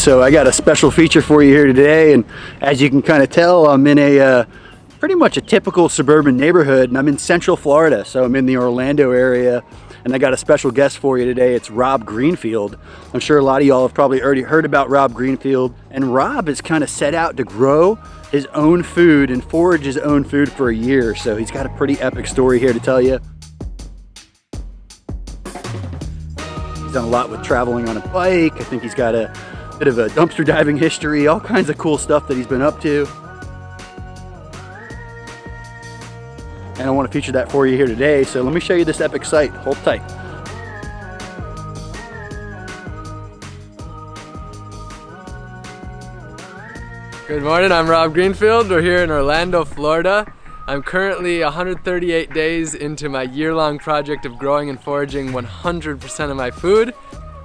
So I got a special feature for you here today, and as you can kind of tell, I'm in a pretty much a typical suburban neighborhood, and I'm in Central Florida, so I'm in the Orlando area, and I got a special guest for you today. It's Rob Greenfield. I'm sure a lot of y'all have probably already heard about Rob Greenfield, and Rob has kind of set out to grow his own food and forage his own food for a year, so he's got a pretty epic story here to tell you. He's done a lot with traveling on a bike. I think he's got a bit of a dumpster diving history, all kinds of cool stuff that he's been up to. And I want to feature that for you here today, so let me show you this epic site. Hold tight. Good morning, I'm Rob Greenfield. We're here in Orlando, Florida. I'm currently 138 days into my year-long project of growing and foraging 100% of my food.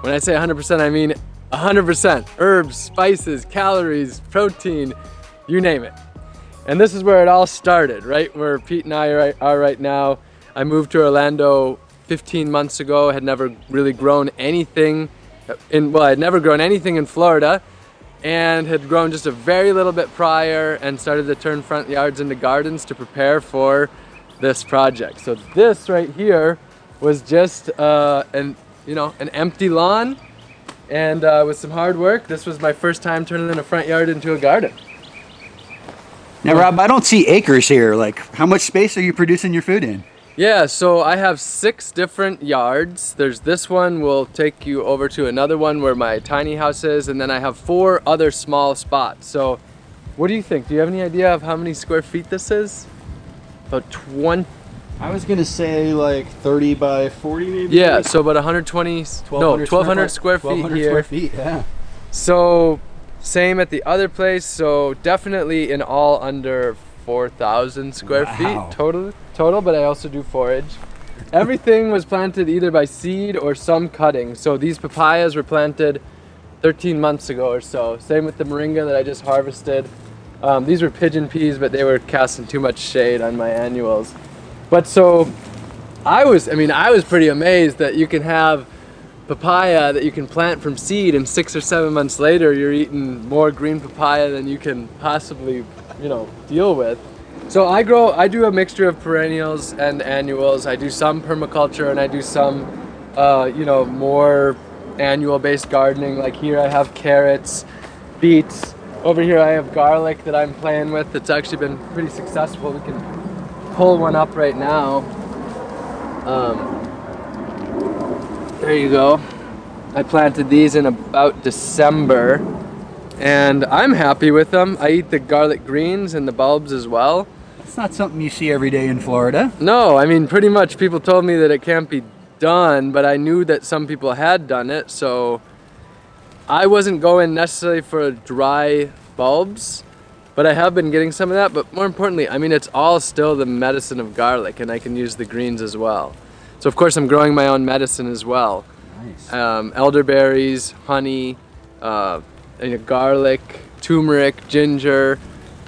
When I say 100%, I mean 100%. Herbs, spices, calories, protein, you name it. And this is where it all started, right where Pete and I are right now. I moved to Orlando 15 months ago, had never really grown anything I'd never grown anything in Florida, and had grown just a very little bit prior and started to turn front yards into gardens to prepare for this project. So this right here was just an empty lawn, and with some hard work, this was my first time turning in a front yard into a garden. Now, Rob, I don't see acres here. Like, how much space are you producing your food in? Yeah, so I have 6 different yards. There's this one, we'll take you over to another one where my tiny house is, and then I have 4 other small spots. So what do you think? Do you have any idea of how many square feet this is? About 20? I was gonna say like 30 by 40 maybe? Yeah, so about 1,200 square feet here. 1,200 square feet, yeah. So same at the other place, so definitely in all under 4,000 square feet total, but I also do forage. Everything was planted either by seed or some cutting. So these papayas were planted 13 months ago or so. Same with the moringa that I just harvested. These were pigeon peas, but they were casting too much shade on my annuals. But so I was pretty amazed that you can have papaya that you can plant from seed, and 6 or 7 months later you're eating more green papaya than you can possibly deal with. So I do a mixture of perennials and annuals. I do some permaculture, and I do some more annual based gardening. Like here I have carrots, beets. Over here I have garlic that I'm playing with. It's actually been pretty successful. We can pull one up right now. There you go. I planted these in about December, and I'm happy with them. I eat the garlic greens and the bulbs as well. It's not something you see every day in Florida. No, I mean, pretty much people told me that it can't be done, but I knew that some people had done it, so I wasn't going necessarily for dry bulbs, but I have been getting some of that. But more importantly, I mean, it's all still the medicine of garlic, and I can use the greens as well. So of course I'm growing my own medicine as well. Nice. Elderberries, honey, garlic, turmeric, ginger,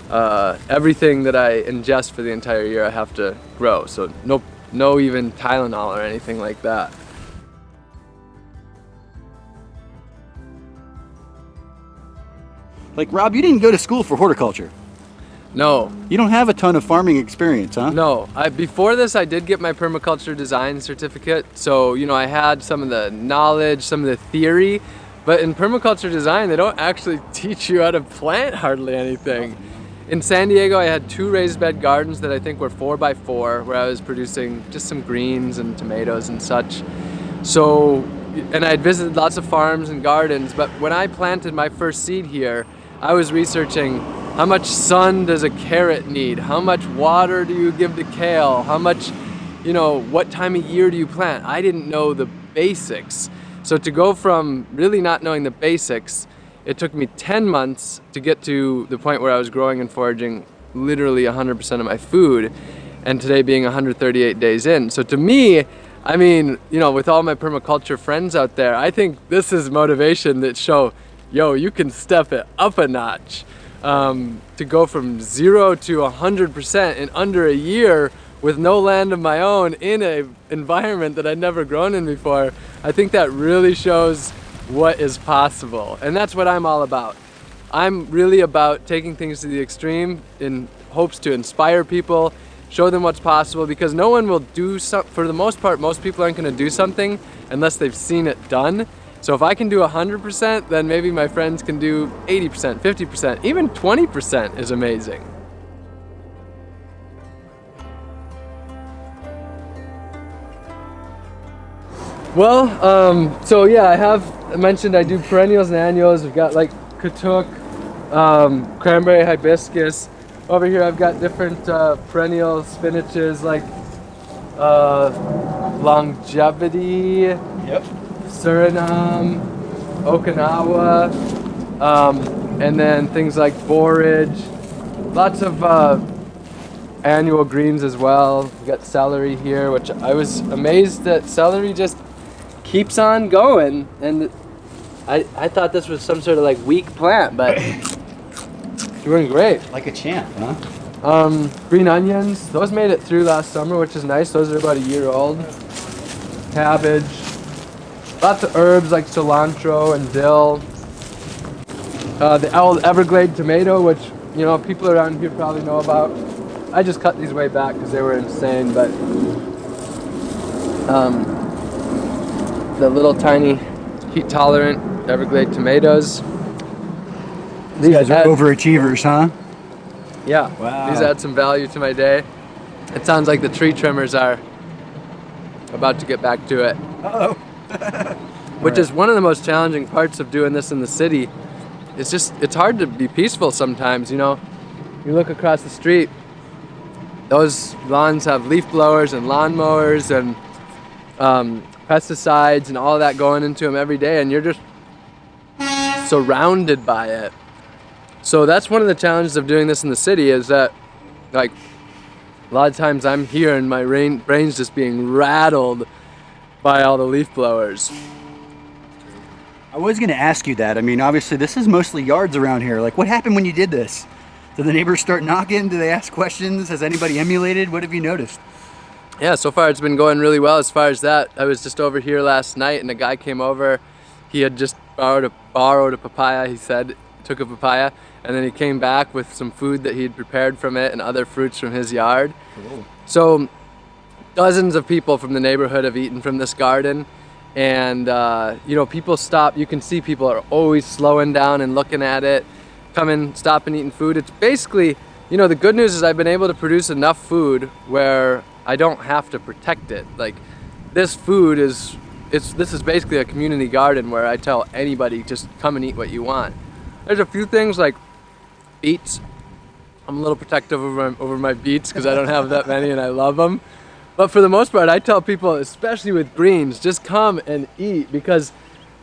everything that I ingest for the entire year I have to grow. So no even Tylenol or anything like that. Like, Rob, you didn't go to school for horticulture. No. You don't have a ton of farming experience, huh? No. Before this, I did get my permaculture design certificate. So, I had some of the knowledge, some of the theory, but in permaculture design, they don't actually teach you how to plant hardly anything. In San Diego, I had 2 raised bed gardens that I think were 4x4, where I was producing just some greens and tomatoes and such. So, and I had visited lots of farms and gardens, but when I planted my first seed here, I was researching how much sun does a carrot need? How much water do you give to kale? How much, what time of year do you plant? I didn't know the basics. So to go from really not knowing the basics, it took me 10 months to get to the point where I was growing and foraging literally 100% of my food, and today being 138 days in. So to me, I mean, with all my permaculture friends out there, I think this is motivation that show, you can step it up a notch. To go from 0 to 100% in under a year with no land of my own in an environment that I'd never grown in before, I think that really shows what is possible. And that's what I'm all about. I'm really about taking things to the extreme in hopes to inspire people, show them what's possible, because no one will do something. For the most part, most people aren't going to do something unless they've seen it done. So if I can do 100%, then maybe my friends can do 80%, 50%, even 20% is amazing. Well, so yeah, I mentioned I do perennials and annuals. We've got like katuk, cranberry, hibiscus. Over here I've got different perennial spinaches like longevity, Yep. Suriname, Okinawa, and then things like borage. Lots of annual greens as well. We got celery here, which I was amazed that celery just keeps on going, and I thought this was some sort of like weak plant, but doing great. Like a champ, huh? Green onions, those made it through last summer, which is nice. Those are about a year old. Cabbage, lots of herbs like cilantro and dill. The old Everglade tomato, which people around here probably know about. I just cut these way back because they were insane, but the little tiny heat tolerant Everglade tomatoes. These guys are overachievers, huh? Yeah. Wow. These add some value to my day. It sounds like the tree trimmers are about to get back to it. Uh-oh. Which is one of the most challenging parts of doing this in the city. It's hard to be peaceful sometimes, You look across the street, those lawns have leaf blowers and lawnmowers and pesticides and all that going into them every day, and you're just surrounded by it. So that's one of the challenges of doing this in the city, is that like a lot of times I'm here and my brain's just being rattled by all the leaf blowers. I was going to ask you that. I mean, obviously this is mostly yards around here. Like, what happened when you did this? Did the neighbors start knocking? Do they ask questions? Has anybody emulated? What have you noticed? Yeah, so far it's been going really well as far as that. I was just over here last night and a guy came over. He had just borrowed a papaya, he said, took a papaya, and then he came back with some food that he had prepared from it and other fruits from his yard. Cool. So dozens of people from the neighborhood have eaten from this garden, and people stop. You can see people are always slowing down and looking at it, stopping eating food. It's basically, the good news is I've been able to produce enough food where I don't have to protect it. Like, this food this is basically a community garden where I tell anybody, just come and eat what you want. There's a few things like beets. I'm a little protective over my beets because I don't have that many and I love them. But for the most part, I tell people, especially with greens, just come and eat, because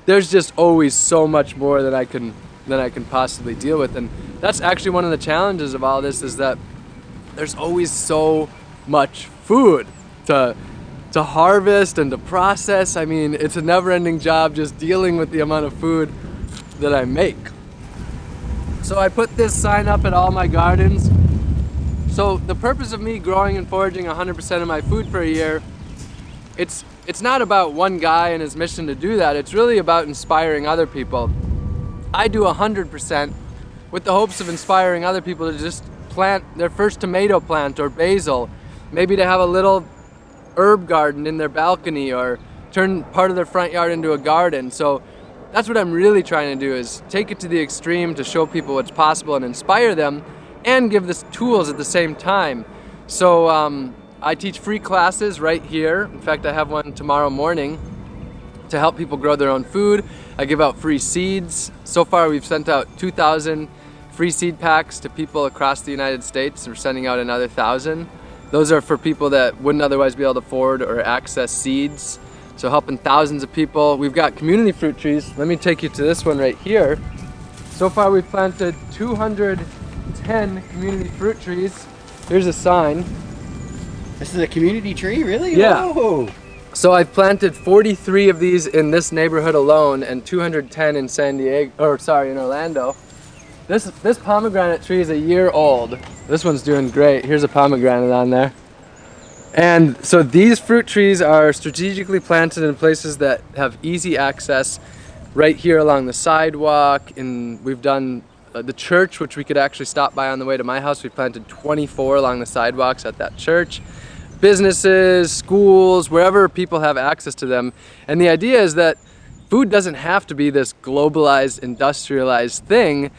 there's just always so much more than I can possibly deal with. And that's actually one of the challenges of all this, is that there's always so much food to harvest and to process. I mean, it's a never-ending job just dealing with the amount of food that I make. So I put this sign up at all my gardens. So the purpose of me growing and foraging 100% of my food for a year, it's not about one guy and his mission to do that. It's really about inspiring other people. I do 100% with the hopes of inspiring other people to just plant their first tomato plant or basil, maybe to have a little herb garden in their balcony, or turn part of their front yard into a garden. So that's what I'm really trying to do, is take it to the extreme to show people what's possible and inspire them, and give the tools at the same time. So I teach free classes right here. In fact, I have one tomorrow morning to help people grow their own food. I give out free seeds. So far we've sent out 2,000 free seed packs to people across the United States. We're sending out another 1,000. Those are for people that wouldn't otherwise be able to afford or access seeds. So helping thousands of people. We've got community fruit trees. Let me take you to this one right here. So far we've planted 210 community fruit trees. Here's a sign. This is a community tree, really? Yeah. Whoa. So I've planted 43 of these in this neighborhood alone, and 210 in in Orlando. This pomegranate tree is a year old. This one's doing great. Here's a pomegranate on there. And so these fruit trees are strategically planted in places that have easy access right here along the sidewalk, and we've done the church, which we could actually stop by on the way to my house. We planted 24 along the sidewalks at that church. Businesses, schools, wherever people have access to them. And the idea is that food doesn't have to be this globalized, industrialized thing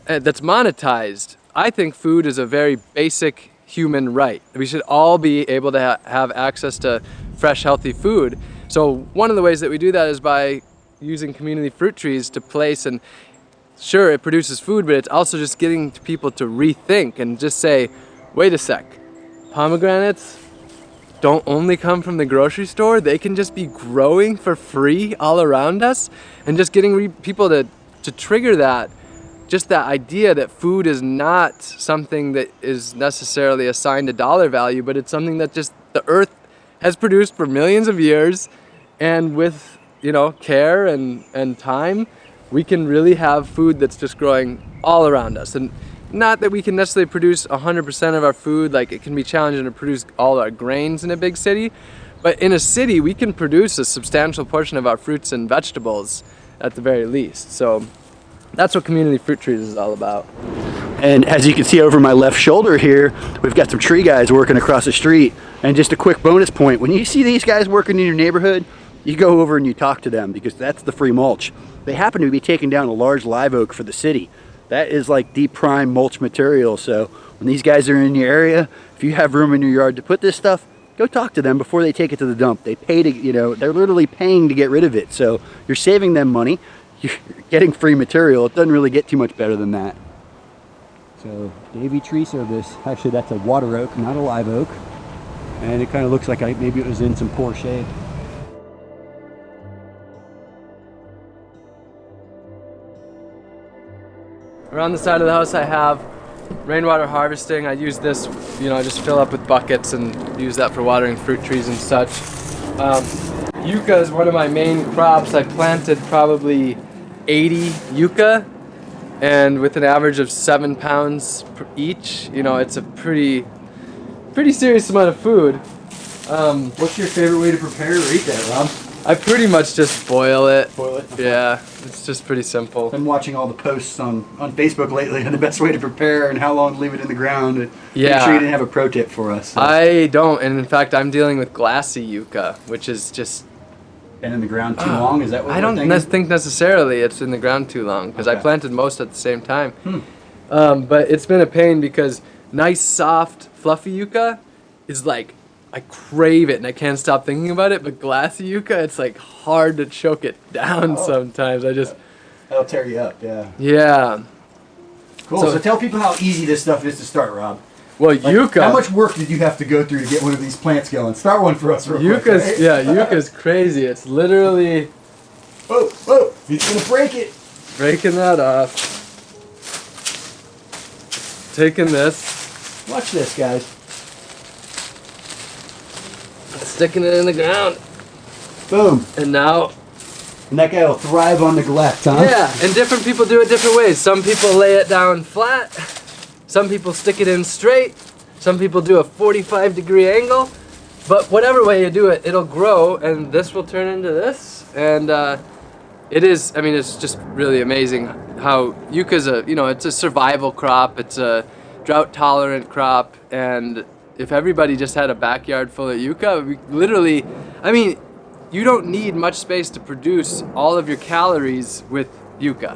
that's monetized. I think food is a very basic human right. We should all be able to have access to fresh, healthy food. So one of the ways that we do that is by using community fruit trees to place, and sure, it produces food, but it's also just getting people to rethink and just say, wait a sec, pomegranates don't only come from the grocery store, they can just be growing for free all around us, and just getting people to trigger that, just that idea that food is not something that is necessarily assigned a dollar value, but it's something that just the earth has produced for millions of years, and with care and time, we can really have food that's just growing all around us. And not that we can necessarily produce 100% of our food, like it can be challenging to produce all our grains in a big city, but in a city we can produce a substantial portion of our fruits and vegetables at the very least. So that's what community fruit trees is all about. And as you can see over my left shoulder here, we've got some tree guys working across the street. And just a quick bonus point, when you see these guys working in your neighborhood, you go over and you talk to them, because that's the free mulch. They happen to be taking down a large live oak for the city. That is like deep prime mulch material. So when these guys are in your area, if you have room in your yard to put this stuff, go talk to them before they take it to the dump. They pay to, they're literally paying to get rid of it. So you're saving them money, you're getting free material. It doesn't really get too much better than that. So Davy Tree Service, actually that's a water oak, not a live oak. And it kind of looks like maybe it was in some poor shape. Around the side of the house I have rainwater harvesting. I use this, just fill up with buckets and use that for watering fruit trees and such. Yucca is one of my main crops. I planted probably 80 yucca, and with an average of 7 pounds per each, it's a pretty serious amount of food. What's your favorite way to prepare or eat that, Rob? I pretty much just boil it. Boil it? Okay. Yeah, it's just pretty simple. I've been watching all the posts on Facebook lately on the best way to prepare and how long to leave it in the ground. Yeah. Make sure you didn't have a pro tip for us. So. I don't, and in fact I'm dealing with glassy yucca, which is just... Been in the ground too long? Is that what I don't think necessarily it's in the ground too long, because I planted most at the same time. But it's been a pain because nice, soft, fluffy yucca is like, I crave it and I can't stop thinking about it, but glassy yucca, it's like hard to choke it down sometimes. That'll tear you up, yeah. Yeah. Cool, so tell people how easy this stuff is to start, Rob. Well, yucca... How much work did you have to go through to get one of these plants going? Start one for us real quick. Right? Yeah, yucca's crazy. It's literally... Whoa, he's gonna break it. Breaking that off. Taking this. Watch this, guys. Sticking it in the ground. Boom. And now... And that guy will thrive on neglect, huh? Yeah, and different people do it different ways. Some people lay it down flat. Some people stick it in straight. Some people do a 45-degree angle. But whatever way you do it, it'll grow, and this will turn into this. And it's just really amazing how yucca's it's a survival crop. It's a drought-tolerant crop, and if everybody just had a backyard full of yucca, you don't need much space to produce all of your calories with yucca.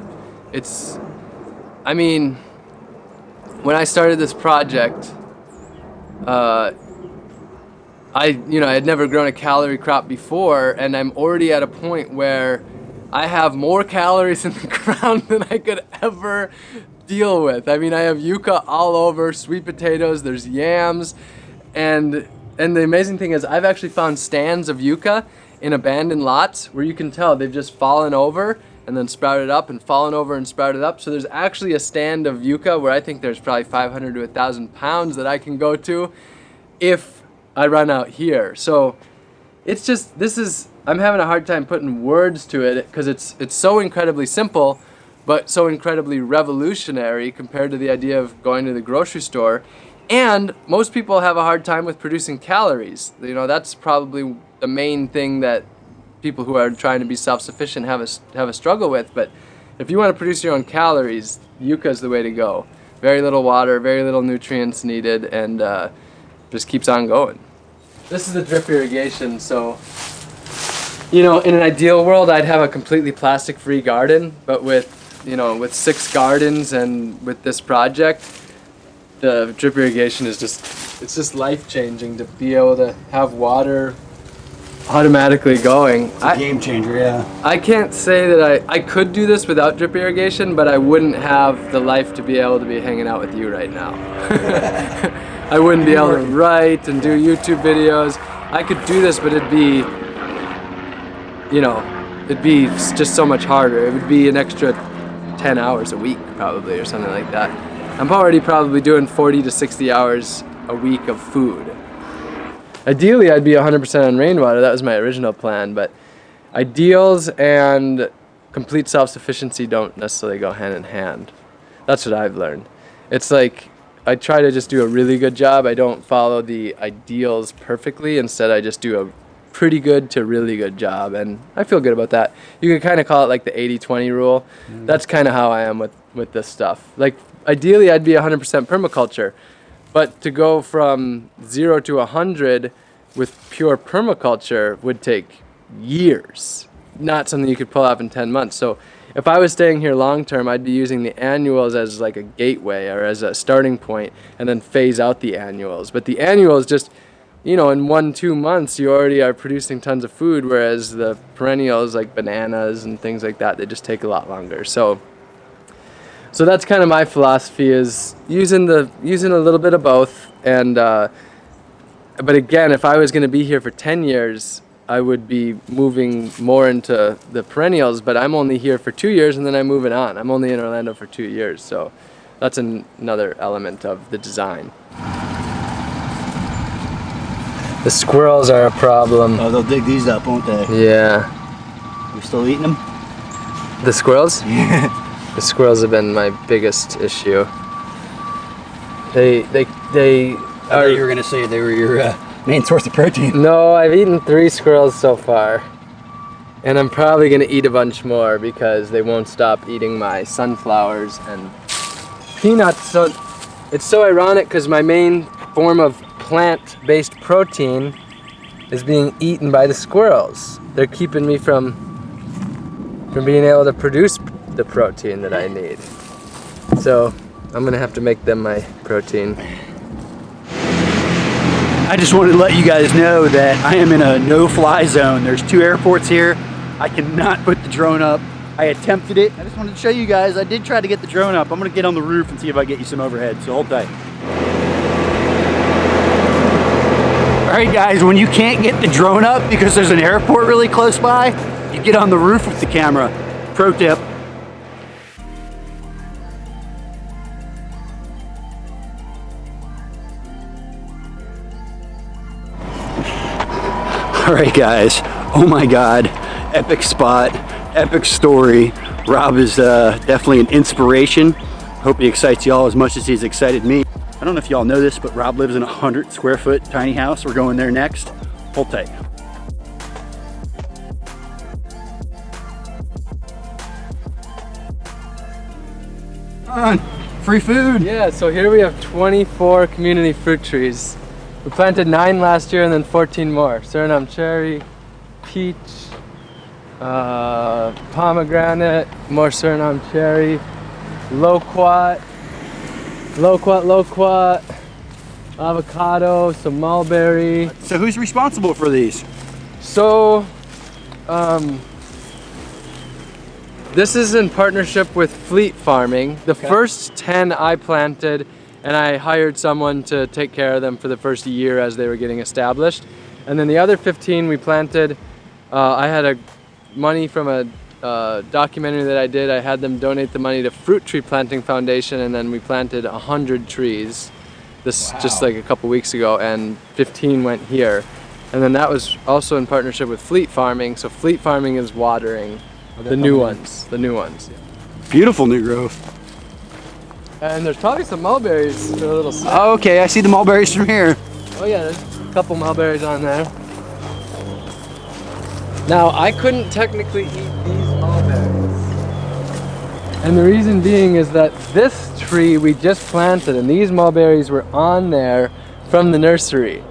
When I started this project, I had never grown a calorie crop before, and I'm already at a point where I have more calories in the ground than I could ever deal with. I have yucca all over, sweet potatoes, there's yams, and the amazing thing is I've actually found stands of yucca in abandoned lots where you can tell they've just fallen over and then sprouted up and fallen over and sprouted up. So there's actually a stand of yucca where I think there's probably 500 to 1,000 pounds that I can go to if I run out here. So I'm having a hard time putting words to it because it's so incredibly simple, but so incredibly revolutionary compared to the idea of going to the grocery store. And most people have a hard time with producing calories. That's probably the main thing that people who are trying to be self-sufficient have a struggle with. But if you want to produce your own calories, yucca is the way to go. Very little water, very little nutrients needed, and just keeps on going. This is the drip irrigation, so you know, in an ideal world I'd have a completely plastic-free garden, but with 6 gardens and with this project, the drip irrigation is just life-changing to be able to have water automatically going. It's a game changer, yeah. I can't say that I could do this without drip irrigation, but I wouldn't have the life to be able to be hanging out with you right now. I wouldn't be able to write and do YouTube videos. I could do this, but it'd be just so much harder. It would be an extra 10 hours a week probably, or something like that. I'm already probably doing 40 to 60 hours a week of food. Ideally, I'd be 100% on rainwater. That was my original plan, but ideals and complete self-sufficiency don't necessarily go hand in hand. That's what I've learned. It's like I try to just do a really good job. I don't follow the ideals perfectly. Instead, I just do a pretty good to really good job, and I feel good about that. You could kind of call it like the 80-20 rule. That's kind of how I am with this stuff. Like ideally, I'd be 100% permaculture. But to go from 0 to 100 with pure permaculture would take years. Not something you could pull off in 10 months. So if I was staying here long term, I'd be using the annuals as like a gateway or as a starting point, and then phase out the annuals. But the annuals just, in 1-2 months, you already are producing tons of food, whereas the perennials like bananas and things like that, they just take a lot longer. So that's kind of my philosophy, is using a little bit of both. And but again, if I was going to be here for 10 years, I would be moving more into the perennials. But I'm only here for 2 years, and then I'm moving on. I'm only in Orlando for 2 years, so that's another element of the design. The squirrels are a problem. Oh, they'll dig these up, won't they? Yeah. You still eating them? The squirrels? Yeah. The squirrels have been my biggest issue. They I thought you were gonna say they were your main source of protein. No, I've eaten 3 squirrels so far, and I'm probably gonna eat a bunch more because they won't stop eating my sunflowers and peanuts. So it's so ironic because my main form of plant-based protein is being eaten by the squirrels. They're keeping me from being able to produce the protein that I need. So I'm gonna have to make them my protein. I just wanted to let you guys know that I am in a no-fly zone. There's 2 airports here. I cannot put the drone up. I attempted it. I just wanted to show you guys. I did try to get the drone up. I'm gonna get on the roof and see if I get you some overhead, so hold tight. All right guys, when you can't get the drone up because there's an airport really close by, you get on the roof with the camera. Pro tip. All right guys, oh my God, epic spot, epic story. Rob is definitely an inspiration. Hope he excites y'all as much as he's excited me. I don't know if y'all know this, but Rob lives in a 100 square foot tiny house. We're going there next. Hold tight. Come on, free food. Yeah, so here we have 24 community fruit trees. We planted 9 last year and then 14 more. Suriname cherry, peach, pomegranate, more Suriname cherry, loquat, avocado, some mulberry. So who's responsible for these? So, this is in partnership with Fleet Farming. The first 10 I planted, and I hired someone to take care of them for the first year as they were getting established. And then the other 15 we planted, I had money from a documentary that I did. I had them donate the money to Fruit Tree Planting Foundation, and then we planted 100 trees. This just like a couple weeks ago, and 15 went here. And then that was also in partnership with Fleet Farming. So Fleet Farming is watering the new ones. Beautiful new growth. And there's probably some mulberries that are a little sad. Oh, okay, I see the mulberries from here. Oh yeah, there's a couple mulberries on there. Now, I couldn't technically eat these mulberries. And the reason being is that this tree we just planted and these mulberries were on there from the nursery.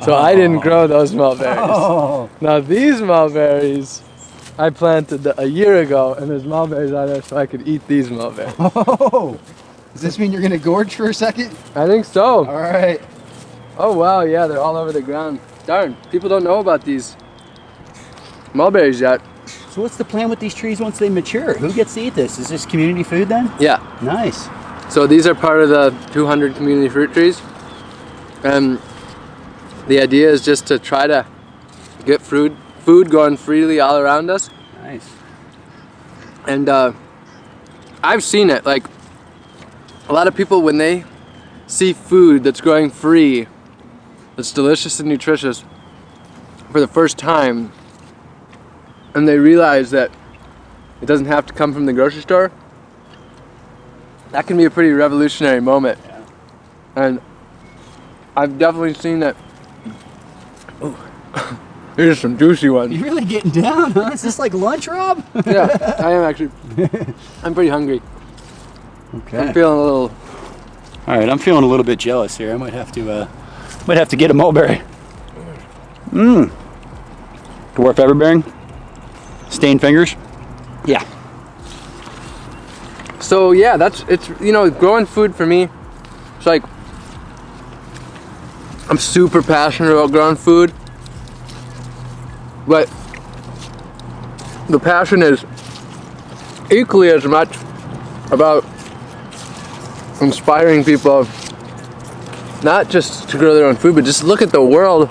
So I didn't grow those mulberries. Oh. Now these mulberries I planted a year ago and there's mulberries on there so I could eat these mulberries. Oh. Does this mean you're gonna gorge for a second? I think so. All right. Oh wow, yeah, they're all over the ground. Darn, people don't know about these mulberries yet. So what's the plan with these trees once they mature? Who gets to eat this? Is this community food then? Yeah. Nice. So these are part of the 200 community fruit trees. And the idea is just to try to get food going freely all around us. Nice. And I've seen it, like a lot of people when they see food that's growing free, that's delicious and nutritious for the first time, and they realize that it doesn't have to come from the grocery store, that can be a pretty revolutionary moment. Yeah. And I've definitely seen that. Oh, here's some juicy ones. You're really getting down, huh? Is this like lunch, Rob? Yeah, I am actually. I'm pretty hungry. Okay. I'm feeling a little. All right, I'm feeling a little bit jealous here. I might have to get a mulberry. Mmm. Dwarf everbearing. Stained fingers. Yeah. So yeah, it's growing food for me. It's like I'm super passionate about growing food, but the passion is equally as much about inspiring people not just to grow their own food, but just look at the world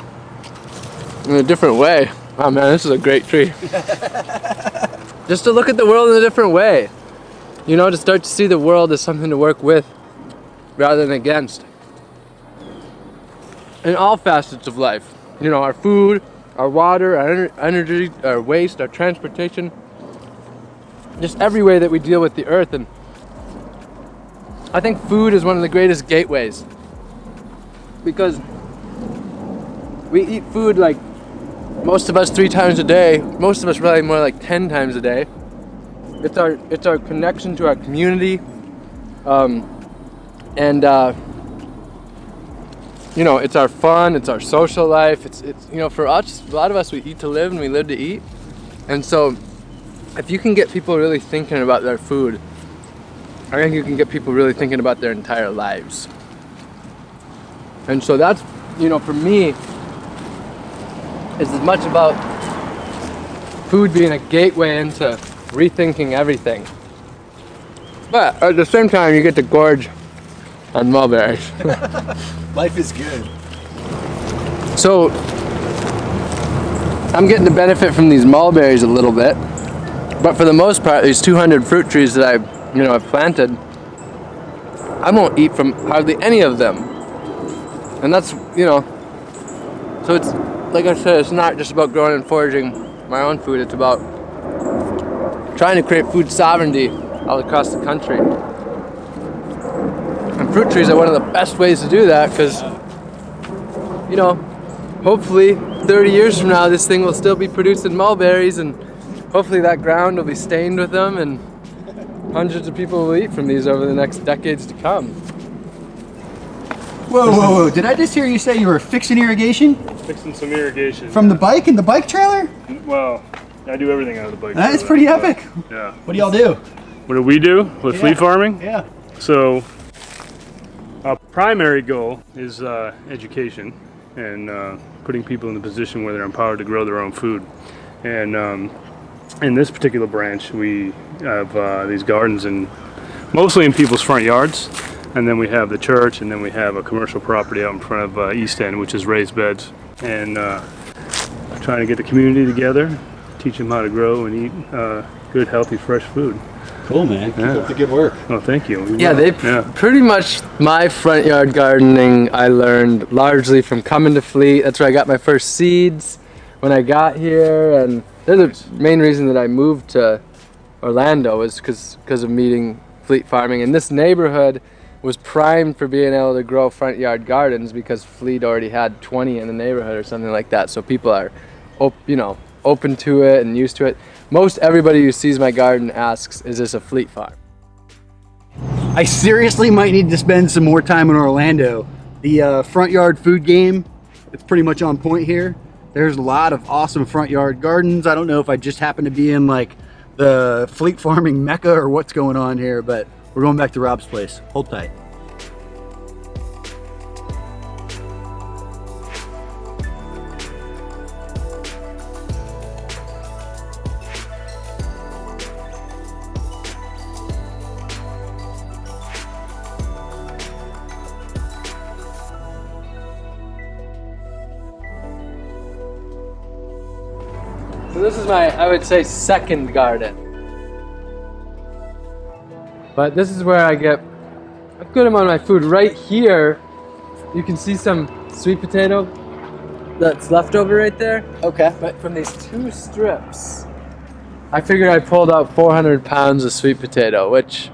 in a different way. Oh man, this is a great tree. Just to look at the world in a different way. You know, to start to see the world as something to work with rather than against. In all facets of life. You know, our food, our water, our energy, our waste, our transportation. Just every way that we deal with the earth. And I think food is one of the greatest gateways. Because we eat food like most of us 3 times a day. Most of us probably more like 10 times a day. It's our connection to our community, it's our fun, it's our social life. It's for us, a lot of us, we eat to live and we live to eat. And so if you can get people really thinking about their food, I think you can get people really thinking about their entire lives. And so that's, for me, is as much about food being a gateway into rethinking everything. But at the same time, you get to gorge on mulberries. Life is good. So I'm getting the benefit from these mulberries a little bit, but for the most part, these 200 fruit trees that I've planted, I won't eat from hardly any of them. And that's, so it's, like I said, it's not just about growing and foraging my own food, it's about trying to create food sovereignty all across the country. And fruit trees are one of the best ways to do that because, hopefully 30 years from now this thing will still be producing mulberries and hopefully that ground will be stained with them and hundreds of people will eat from these over the next decades to come. Whoa. Did I just hear you say you were fixing irrigation? Fixing some irrigation. From the bike in the bike trailer? Well, I do everything out of the bike. That's trailer, pretty but, epic. Yeah. What do y'all do? What do we do with fleet farming? Yeah. So, our primary goal is education and putting people in the position where they're empowered to grow their own food. And in this particular branch, we have these gardens mostly in people's front yards. And then we have the church, and then we have a commercial property out in front of East End, which is raised beds. And trying to get the community together, teach them how to grow and eat good, healthy, fresh food. Cool, man. Keep up the good work. Oh, thank you. Pretty much my front yard gardening I learned largely from coming to Fleet. That's where I got my first seeds when I got here, and they're the main reason that I moved to Orlando was because of meeting Fleet Farming. And this neighborhood was primed for being able to grow front yard gardens because Fleet already had 20 in the neighborhood or something like that. So people are, open to it and used to it. Most everybody who sees my garden asks, is this a fleet farm? I seriously might need to spend some more time in Orlando. The front yard food game, it's pretty much on point here. There's a lot of awesome front yard gardens. I don't know if I just happen to be in like the fleet farming mecca or what's going on here, but we're going back to Rob's place. Hold tight. So this is my, I would say, second garden. But this is where I get a good amount of my food. Right here, you can see some sweet potato that's left over right there. Okay. But from these 2 strips, I figured I pulled out 400 pounds of sweet potato, which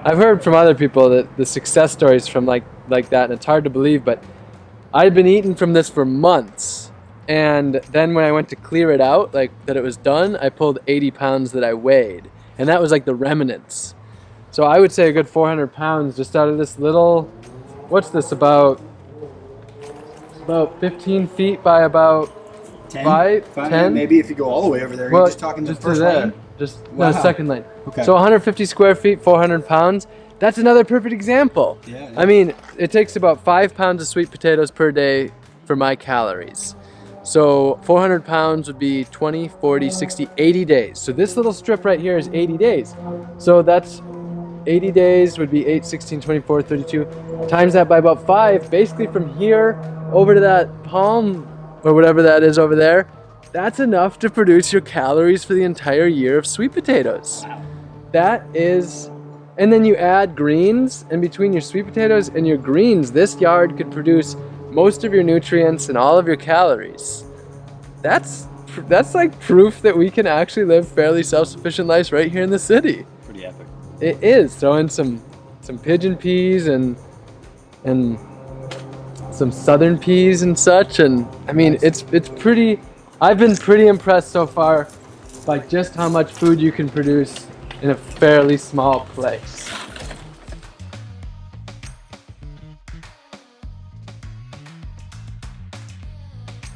I've heard from other people that the success stories from like that, and it's hard to believe, but I'd been eating from this for months. And then when I went to clear it out, like that it was done, I pulled 80 pounds that I weighed. And that was like the remnants. So I would say a good 400 pounds just out of this little, what's this, about 15 feet by about 10? Maybe if you go all the way over there. Well, You're just talking just the first to there. lane? Just Wow. the second lane. Okay. So 150 square feet, 400 pounds. That's another perfect example. Yeah. I mean, it takes about 5 pounds of sweet potatoes per day for my calories. So 400 pounds would be 20, 40, 60, 80 days. So this little strip right here is 80 days. So that's 80 days would be 8, 16, 24, 32. Times that by about 5, basically from here over to that palm or whatever that is over there, that's enough to produce your calories for the entire year of sweet potatoes. That is, and then you add greens, and between your sweet potatoes and your greens, this yard could produce most of your nutrients and all of your calories. That's like proof that we can actually live fairly self-sufficient lives right here in the city. Pretty epic. It is. Throw in some pigeon peas and some southern peas and such, and I mean it's pretty. I've been pretty impressed so far by just how much food you can produce in a fairly small place.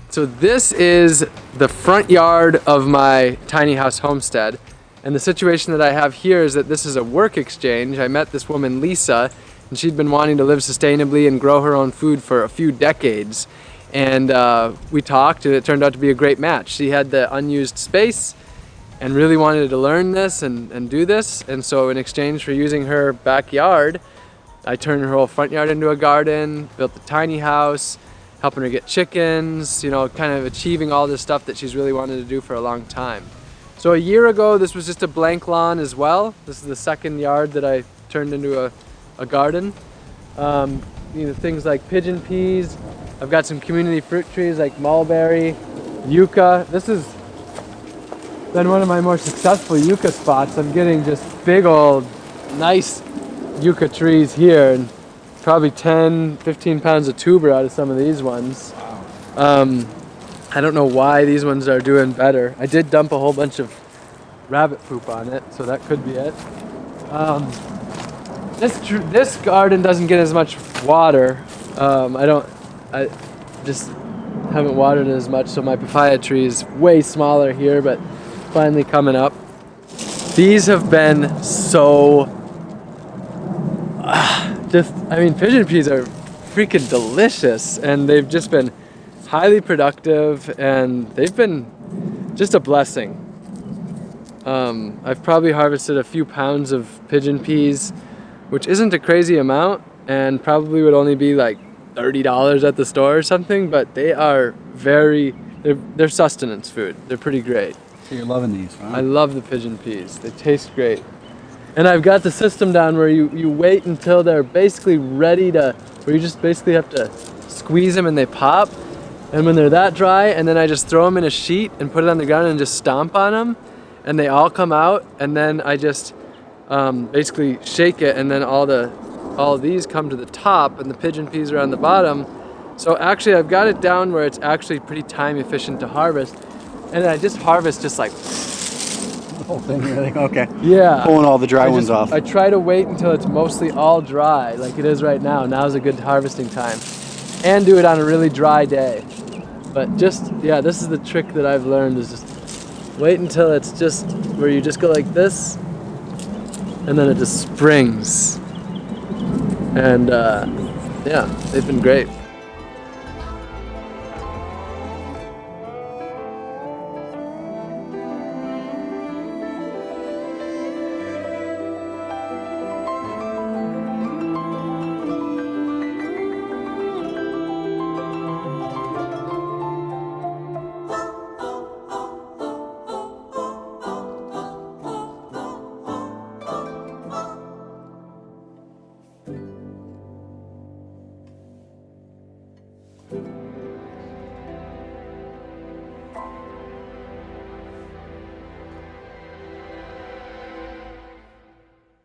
So this is the front yard of my tiny house homestead. And the situation that I have here is that this is a work exchange. I met this woman, Lisa, and she'd been wanting to live sustainably and grow her own food for a few decades. And we talked, and it turned out to be a great match. She had the unused space and really wanted to learn this and do this. And so in exchange for using her backyard, I turned her whole front yard into a garden, built a tiny house, helping her get chickens, you know, kind of achieving all this stuff that she's really wanted to do for a long time. So a year ago, this was just a blank lawn as well. This is the second yard that I turned into a garden. You know, things like pigeon peas. I've got some community fruit trees like mulberry, yucca. This has been one of my more successful yucca spots. I'm getting just big old, nice yucca trees here, and probably 10, 15 pounds of tuber out of some of these ones. Wow. I don't know why these ones are doing better. I did dump a whole bunch of rabbit poop on it, so that could be it. This garden doesn't get as much water. I just haven't watered it as much, so my papaya tree is way smaller here, but finally coming up. These have been so, I mean, pigeon peas are freaking delicious, and they've just been highly productive, and they've been just a blessing. I've probably harvested a few pounds of pigeon peas, which isn't a crazy amount, and probably would only be like $30 at the store or something, but they are they're sustenance food. They're pretty great. So you're loving these, huh? I love the pigeon peas. They taste great. And I've got the system down where you wait until they're basically ready to, where you just basically have to squeeze them and they pop. And when they're that dry, and then I just throw them in a sheet and put it on the ground and just stomp on them, and they all come out, and then I just basically shake it, and then all of these come to the top, and the pigeon peas are on the bottom. So actually I've got it down where it's actually pretty time efficient to harvest. and then I just harvest just like, The whole thing, really? Okay. yeah. Pulling all the dry ones off. I try to wait until it's mostly all dry, like it is right now. Now's a good harvesting time. And do it on a really dry day. But just, yeah, this is the trick that I've learned, is just wait until it's just where you just go like this, and then it just springs. And yeah, they've been great.